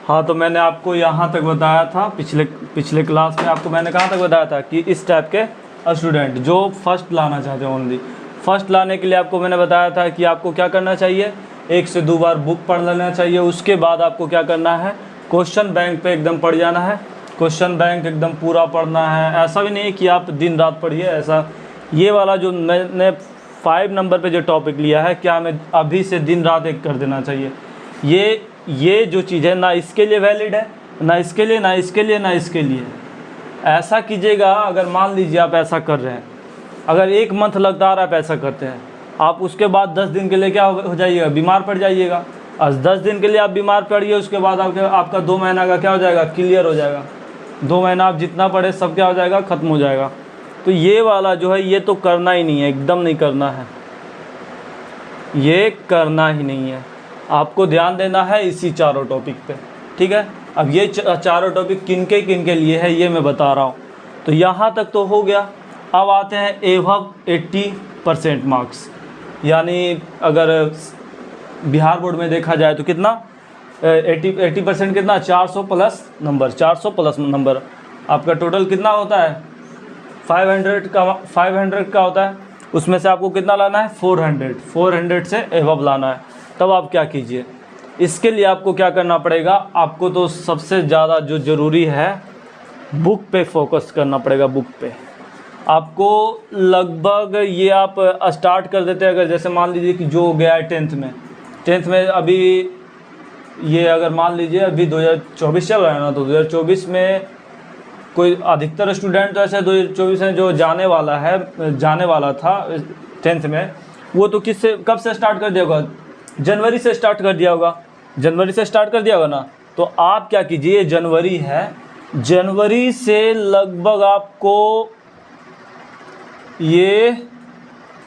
हाँ, तो मैंने आपको यहाँ तक बताया था पिछले क्लास में। आपको मैंने कहाँ तक बताया था कि इस टाइप के स्टूडेंट जो फर्स्ट लाना चाहते हैं, ओनली फर्स्ट लाने के लिए आपको मैंने बताया था कि आपको क्या करना चाहिए, 1 से 2 बार बुक पढ़ लेना चाहिए। उसके बाद आपको क्या करना है, क्वेश्चन बैंक पे एकदम पढ़ जाना है। क्वेश्चन बैंक एकदम पूरा पढ़ना है। ऐसा भी नहीं है कि आप दिन रात पढ़िए, ऐसा ये वाला जो मैंने 5 नंबर पे जो टॉपिक लिया है, क्या हमें अभी से दिन रात एक कर देना चाहिए। ये जो चीज़ है ना इसके लिए वैलिड है, ना इसके लिए, ना इसके लिए, ना इसके लिए। ऐसा कीजिएगा, अगर मान लीजिए आप ऐसा कर रहे हैं, अगर 1 मंथ लगातार आप ऐसा करते हैं, आप उसके बाद 10 दिन के लिए क्या हो जाइएगा, बीमार पड़ जाइएगा। आज 10 दिन के लिए आप बीमार पड़िए, उसके बाद आपका 2 महीना का क्या हो जाएगा, क्लियर हो जाएगा। 2 महीना आप जितना पढ़े सब क्या हो जाएगा, ख़त्म हो जाएगा। तो ये वाला जो है ये तो करना ही नहीं है, एकदम नहीं करना है, ये करना ही नहीं है। आपको ध्यान देना है इसी चारों टॉपिक पे, ठीक है। अब ये चारों टॉपिक किन के लिए है ये मैं बता रहा हूँ। तो यहाँ तक तो हो गया। अब आते हैं एबव 80% मार्क्स, यानी अगर बिहार बोर्ड में देखा जाए तो कितना 80% कितना, 400 प्लस नंबर, 400 प्लस नंबर। आपका टोटल कितना होता है, 500 का होता है। उसमें से आपको कितना लाना है, 400 से एबव लाना है। तब आप क्या कीजिए, इसके लिए आपको क्या करना पड़ेगा, आपको तो सबसे ज़्यादा जो ज़रूरी है बुक पे फोकस करना पड़ेगा। बुक पे आपको लगभग ये आप स्टार्ट कर देते हैं। अगर जैसे मान लीजिए कि जो गया है 10th में अभी ये अगर मान लीजिए अभी 2024 चल रहा है ना, तो 2024 में कोई अधिकतर स्टूडेंट तो ऐसे 2024 में जो जाने वाला था 10th में, वो तो कब से स्टार्ट कर दिया होगा, जनवरी से स्टार्ट कर दिया होगा। जनवरी से स्टार्ट कर दिया होगा ना। तो आप क्या कीजिए, जनवरी है, जनवरी से लगभग आपको ये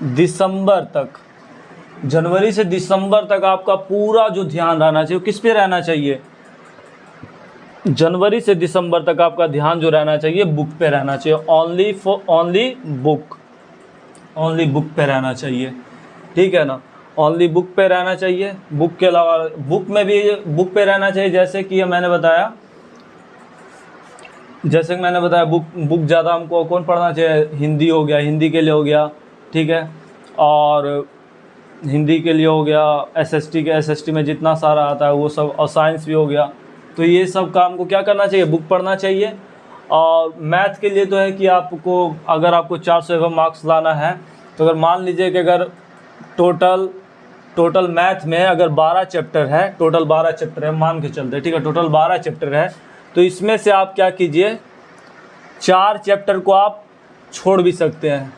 दिसंबर तक, जनवरी से दिसंबर तक आपका पूरा जो ध्यान रहना चाहिए, किस पे रहना चाहिए, जनवरी से दिसंबर तक आपका ध्यान जो रहना चाहिए बुक पे रहना चाहिए। ओनली बुक पे रहना चाहिए, ठीक है ना। ओनली बुक पे रहना चाहिए। बुक के अलावा बुक में भी बुक पे रहना चाहिए। जैसे कि मैंने बताया बुक ज़्यादा हमको कौन पढ़ना चाहिए, हिंदी हो गया, हिंदी के लिए हो गया, ठीक है। और हिंदी के लिए हो गया, एसएसटी में जितना सारा आता है वो सब, और साइंस भी हो गया। तो ये सब काम को क्या करना चाहिए, बुक पढ़ना चाहिए। और मैथ के लिए तो है कि आपको अगर आपको 400 एबव मार्क्स लाना है, तो अगर मान लीजिए कि अगर टोटल मैथ में अगर 12 चैप्टर है, टोटल 12 चैप्टर है मान के चलते, ठीक है, टोटल 12 चैप्टर है, तो इसमें से आप क्या कीजिए, 4 चैप्टर को आप छोड़ भी सकते हैं।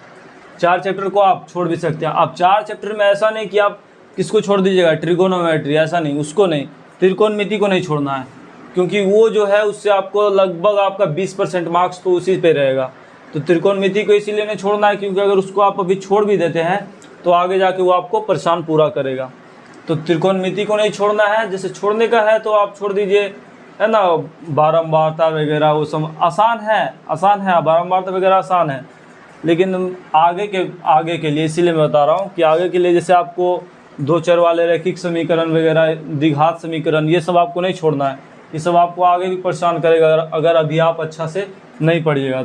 4 चैप्टर को आप छोड़ भी सकते हैं। आप 4 चैप्टर में ऐसा नहीं कि आप किसको छोड़ दीजिएगा, ट्रिगोनोमेट्री, ऐसा नहीं, उसको नहीं, त्रिकोणमिति को नहीं छोड़ना है, क्योंकि वो जो है उससे आपको लगभग आपका 20% मार्क्स तो उसी पे रहेगा। तो त्रिकोणमिति को इसीलिए नहीं छोड़ना है क्योंकि अगर उसको आप अभी छोड़ भी देते हैं तो आगे जाके वो आपको परेशान पूरा करेगा। तो त्रिकोणमिति को नहीं छोड़ना है। जैसे छोड़ने का है तो आप छोड़ दीजिए, है ना, बारंबारता वगैरह वो सब आसान है, बारंबारता वगैरह आसान है। लेकिन आगे के लिए इसीलिए मैं बता रहा हूँ कि आगे के लिए जैसे आपको 2 चर वाले रैखिक समीकरण वगैरह, द्विघात समीकरण, ये सब आपको नहीं छोड़ना है। ये सब आपको आगे भी परेशान करेगा अगर अभी आप अच्छा से नहीं पढ़िएगा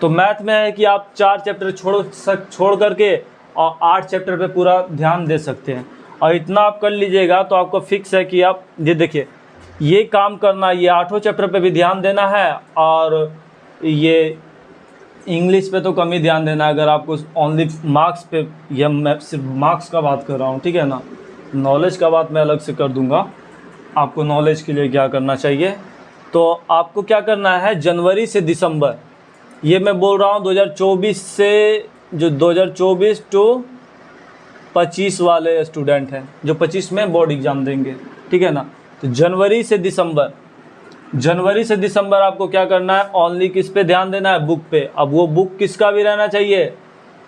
तो मैथ में है कि आप 4 चैप्टर छोड़ करके और 8 चैप्टर पे पूरा ध्यान दे सकते हैं। और इतना आप कर लीजिएगा तो आपको फिक्स है कि आप ये देखिए, ये काम करना, ये 8 चैप्टर पे भी ध्यान देना है, और ये इंग्लिश पे तो कम ही ध्यान देना है। अगर आपको ओनली मार्क्स पे, या मैं सिर्फ मार्क्स का बात कर रहा हूँ, ठीक है ना, नॉलेज का बात मैं अलग से कर दूँगा। आपको नॉलेज के लिए क्या करना चाहिए, तो आपको क्या करना है, जनवरी से दिसंबर, ये मैं बोल रहा हूँ 2024 से, जो 2024 टू 25 वाले स्टूडेंट हैं जो 25 में बोर्ड एग्ज़ाम देंगे, ठीक है ना। तो जनवरी से दिसंबर आपको क्या करना है, ओनली किस पे ध्यान देना है, बुक पे। अब वो बुक किसका भी रहना चाहिए,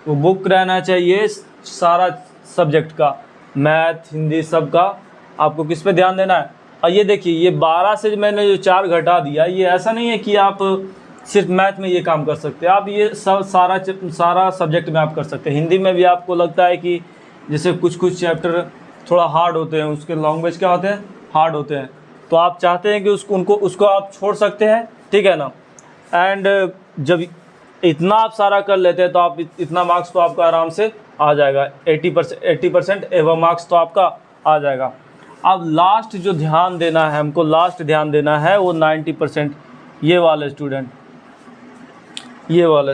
वो बुक रहना चाहिए सारा सब्जेक्ट का, मैथ, हिंदी, सब का। आपको किस पे ध्यान देना है। और ये देखिए, ये 12 से मैंने जो 4 घटा दिया, ये ऐसा नहीं है कि आप सिर्फ मैथ में ये काम कर सकते हैं, आप ये सब सारा सब्जेक्ट में आप कर सकते हैं। हिंदी में भी आपको लगता है कि जैसे कुछ चैप्टर थोड़ा हार्ड होते हैं, उसके लैंग्वेज क्या होते हैं, हार्ड होते हैं, तो आप चाहते हैं कि उसको आप छोड़ सकते हैं, ठीक है ना। एंड जब इतना आप सारा कर लेते हैं तो आप इतना मार्क्स तो आपका आराम से आ जाएगा, 80% एवं मार्क्स तो आपका आ जाएगा। अब लास्ट जो ध्यान देना है हमको, लास्ट ध्यान देना है वो 90%। ये वाले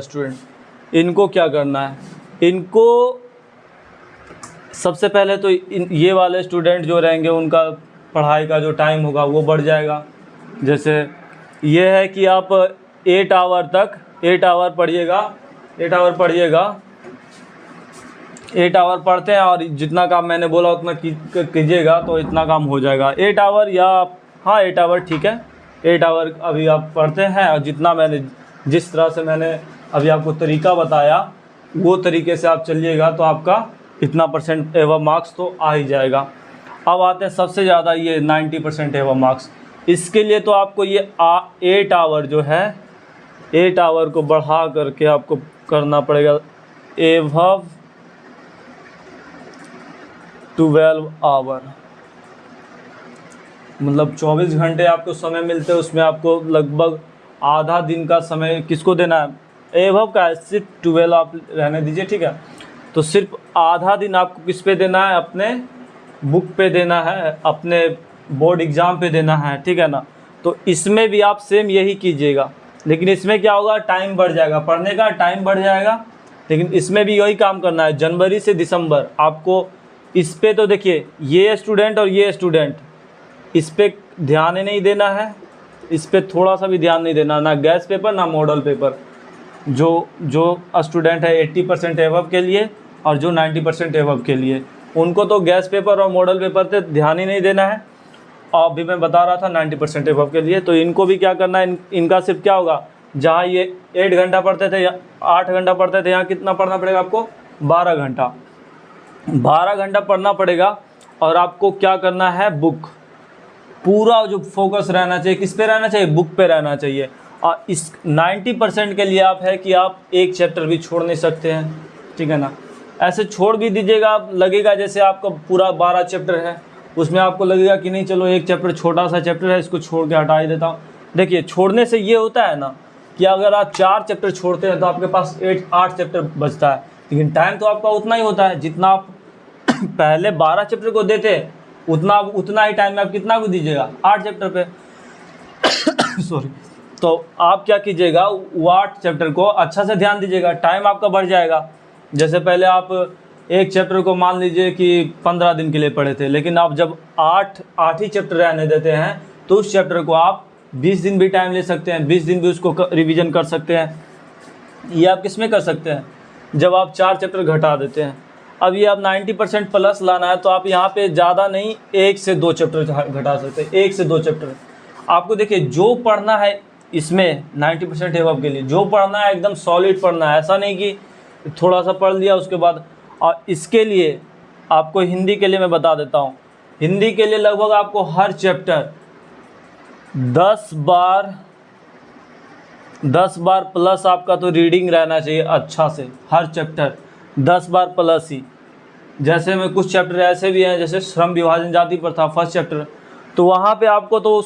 स्टूडेंट इनको क्या करना है, इनको सबसे पहले तो ये वाले स्टूडेंट जो रहेंगे उनका पढ़ाई का जो टाइम होगा वो बढ़ जाएगा। जैसे ये है कि आप 8 आवर पढ़िएगा, 8 आवर पढ़ते हैं और जितना काम मैंने बोला उतना कीजिएगा तो इतना काम हो जाएगा। 8 आवर या हाँ 8 आवर ठीक है, 8 आवर अभी आप पढ़ते हैं और जिस तरह से मैंने अभी आपको तरीका बताया वो तरीके से आप चलिएगा तो आपका इतना % एवं मार्क्स तो आ ही जाएगा। अब आते हैं सबसे ज़्यादा ये 90% एवं मार्क्स। इसके लिए तो आपको ये 8 आवर जो है, 8 आवर को बढ़ा करके आपको करना पड़ेगा एवं 12 आवर, मतलब 24 घंटे आपको समय मिलते हैं, उसमें आपको लगभग आधा दिन का समय किसको देना है, एवं का सिर्फ 12 आप रहने दीजिए, ठीक है। तो सिर्फ आधा दिन आपको किस पे देना है, अपने बुक पे देना है, अपने बोर्ड एग्ज़ाम पे देना है, ठीक है ना। तो इसमें भी आप सेम यही कीजिएगा, लेकिन इसमें क्या होगा, टाइम बढ़ जाएगा, पढ़ने का टाइम बढ़ जाएगा, लेकिन इसमें भी यही काम करना है। जनवरी से दिसंबर आपको इस पे तो देखिए ये स्टूडेंट और ये स्टूडेंट, इस पे ध्यान ही नहीं देना है, इस पे थोड़ा सा भी ध्यान नहीं देना, ना गैस पेपर ना मॉडल पेपर। जो स्टूडेंट है 80% एवब के लिए और जो 90% एवब के लिए, उनको तो गैस पेपर और मॉडल पेपर पे ध्यान ही नहीं देना है। और अभी मैं बता रहा था 90% एवब के लिए, तो इनको भी क्या करना है, इनका सिर्फ क्या होगा, जहाँ ये 8 घंटा पढ़ते थे या 8 घंटा पढ़ते थे, यहाँ कितना पढ़ना पड़ेगा आपको, 12 घंटा पढ़ना पड़ेगा। और आपको क्या करना है, बुक पूरा जो फोकस रहना चाहिए, किस पे रहना चाहिए, बुक पे रहना चाहिए। और इस 90% के लिए आप है कि आप एक चैप्टर भी छोड़ नहीं सकते हैं, ठीक है ना। ऐसे छोड़ भी दीजिएगा, आप लगेगा जैसे आपका पूरा 12 चैप्टर है, उसमें आपको लगेगा कि नहीं चलो एक चैप्टर छोटा सा चैप्टर है, इसको छोड़ के हटा ही देता हूँ। देखिए छोड़ने से ये होता है ना कि अगर आप 4 चैप्टर छोड़ते हैं तो आपके पास 8 चैप्टर बचता है, लेकिन टाइम तो आपका उतना ही होता है जितना आप पहले 12 चैप्टर को देते, उतना ही टाइम में आप कितना को दीजिएगा, 8 चैप्टर पे सॉरी। तो आप क्या कीजिएगा, वो 8 चैप्टर को अच्छा से ध्यान दीजिएगा, टाइम आपका बढ़ जाएगा। जैसे पहले आप एक चैप्टर को मान लीजिए कि 15 दिन के लिए पढ़े थे, लेकिन आप जब 8 ही चैप्टर रहने देते हैं तो उस चैप्टर को आप 20 दिन भी टाइम ले सकते हैं, 20 दिन भी उसको रिवीजन कर सकते हैं। ये आप किस में कर सकते हैं, जब आप 4 चैप्टर घटा देते हैं। अब ये आप 90% प्लस लाना है तो आप यहाँ पे ज़्यादा नहीं 1 से 2 चैप्टर घटा सकते हैं, 1 से 2 चैप्टर। आपको देखिए जो पढ़ना है इसमें 90% एवब के लिए जो पढ़ना है एकदम सॉलिड पढ़ना है, ऐसा नहीं कि थोड़ा सा पढ़ लिया उसके बाद। और इसके लिए आपको हिंदी के लिए मैं बता देता हूँ, हिंदी के लिए लगभग आपको हर चैप्टर 10 बार प्लस आपका तो रीडिंग रहना चाहिए अच्छा से, हर चैप्टर 10 बार प्लस ही। जैसे में कुछ चैप्टर ऐसे भी हैं, जैसे श्रम विभाजन जाति पर था फर्स्ट चैप्टर, तो वहाँ पे आपको तो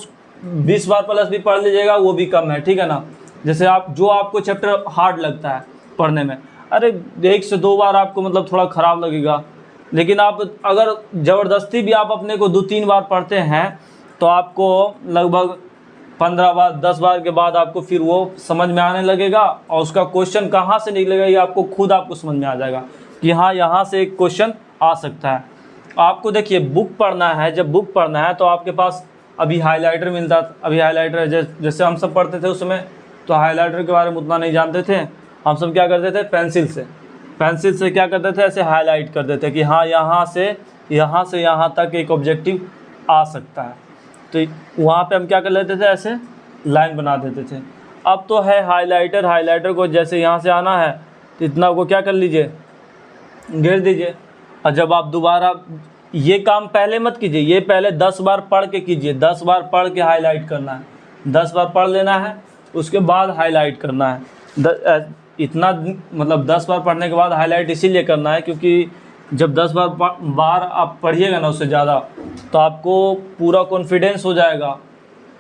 20 बार प्लस भी पढ़ लीजिएगा, वो भी कम है, ठीक है ना। जैसे आपको चैप्टर हार्ड लगता है पढ़ने में, अरे 1 से 2 बार आपको मतलब थोड़ा ख़राब लगेगा, लेकिन आप अगर ज़बरदस्ती भी आप अपने को 2-3 बार पढ़ते हैं तो आपको लगभग 15 बार 10 बार के बाद आपको फिर वो समझ में आने लगेगा, और उसका क्वेश्चन कहाँ से निकलेगा ये आपको समझ में आ जाएगा कि हाँ यहाँ से एक क्वेश्चन आ सकता है। आपको देखिए बुक पढ़ना है, जब बुक पढ़ना है तो आपके पास अभी हाइलाइटर मिलता, अभी हाइलाइटर जैसे हम सब पढ़ते थे उस समय, तो हाइलाइटर के बारे में उतना नहीं जानते थे, हम सब क्या करते थे, पेंसिल से क्या करते थे, ऐसे हाईलाइट कर देते कि हाँ यहाँ से यहाँ तक एक ऑब्जेक्टिव आ सकता है, तो वहाँ पे हम क्या कर लेते थे, ऐसे लाइन बना देते थे। अब तो है हाइलाइटर को जैसे यहाँ से आना है तो इतना को क्या कर लीजिए, घेर दीजिए। और जब आप दोबारा ये काम पहले मत कीजिए, ये पहले 10 बार पढ़ के कीजिए, 10 बार पढ़ के हाईलाइट करना है, 10 बार पढ़ लेना है उसके बाद हाईलाइट करना है। इतना मतलब 10 बार पढ़ने के बाद हाईलाइट इसीलिए करना है क्योंकि जब 10 बार आप पढ़िएगा ना उससे ज़्यादा, तो आपको पूरा कॉन्फिडेंस हो जाएगा,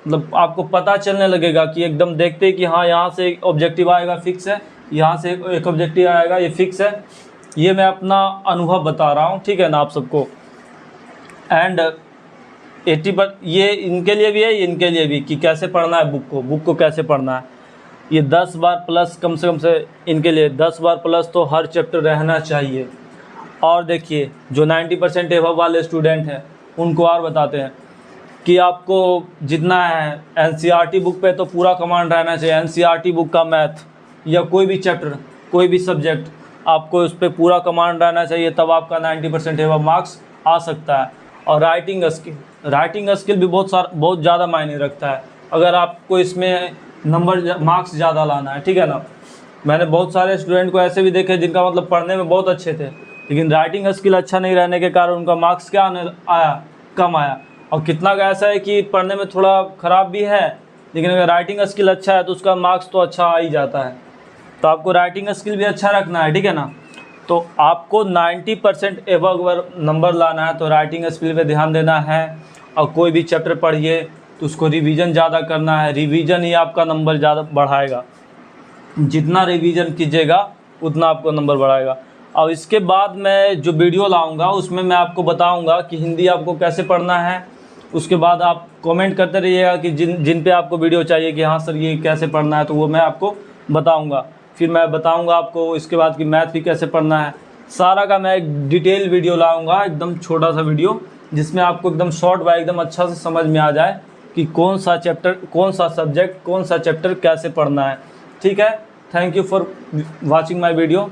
मतलब आपको पता चलने लगेगा कि एकदम देखते ही कि हाँ यहाँ से एक ऑब्जेक्टिव आएगा फिक्स है, यहाँ से एक ऑब्जेक्टिव आएगा ये फिक्स है। ये मैं अपना अनुभव बता रहा हूँ, ठीक है ना आप सबको। एंड 80 पर ये इनके लिए भी है, इनके लिए भी, कि कैसे पढ़ना है बुक को कैसे पढ़ना है। ये 10 बार प्लस कम से इनके लिए 10 बार प्लस तो हर चैप्टर रहना चाहिए। और देखिए जो 90% एबव वाले स्टूडेंट हैं उनको और बताते हैं कि आपको जितना है एनसीईआरटी बुक पे तो पूरा कमांड रहना चाहिए। एनसीईआरटी बुक का मैथ या कोई भी चैप्टर, कोई भी सब्जेक्ट, आपको उस पर पूरा कमांड रहना चाहिए, तब आपका 90% एबव मार्क्स आ सकता है। और राइटिंग स्किल भी बहुत ज़्यादा मायने रखता है अगर आपको इसमें मार्क्स ज़्यादा लाना है, ठीक है ना। मैंने बहुत सारे स्टूडेंट को ऐसे भी देखे जिनका मतलब पढ़ने में बहुत अच्छे थे, लेकिन राइटिंग स्किल अच्छा नहीं रहने के कारण उनका मार्क्स क्या कम आया। और कितना का ऐसा है कि पढ़ने में थोड़ा ख़राब भी है, लेकिन अगर राइटिंग स्किल अच्छा है तो उसका मार्क्स तो अच्छा आ ही जाता है। तो आपको राइटिंग स्किल भी अच्छा रखना है, ठीक है ना। तो आपको 90% एबव अगर नंबर लाना है तो राइटिंग स्किल पे ध्यान देना है। और कोई भी चैप्टर पढ़िए तो उसको रिवीजन ज़्यादा करना है, रिवीजन ही आपका नंबर ज़्यादा बढ़ाएगा। जितना रिवीजन कीजिएगा उतना आपको नंबर बढ़ाएगा। और इसके बाद मैं जो वीडियो लाऊंगा उसमें मैं आपको बताऊंगा कि हिंदी आपको कैसे पढ़ना है। उसके बाद आप कमेंट करते रहिएगा कि जिन पे आपको वीडियो चाहिए कि हाँ सर ये कैसे पढ़ना है, तो वो मैं आपको बताऊंगा। फिर मैं बताऊंगा आपको इसके बाद कि मैथ भी कैसे पढ़ना है। सारा का मैं एक डिटेल वीडियो लाऊंगा, एकदम छोटा सा वीडियो, जिसमें आपको एकदम शॉर्ट बाय एकदम अच्छा से समझ में आ जाए कि कौन सा चैप्टर, कौन सा सब्जेक्ट, कौन सा चैप्टर कैसे पढ़ना है, ठीक है। Thank you for watching my video.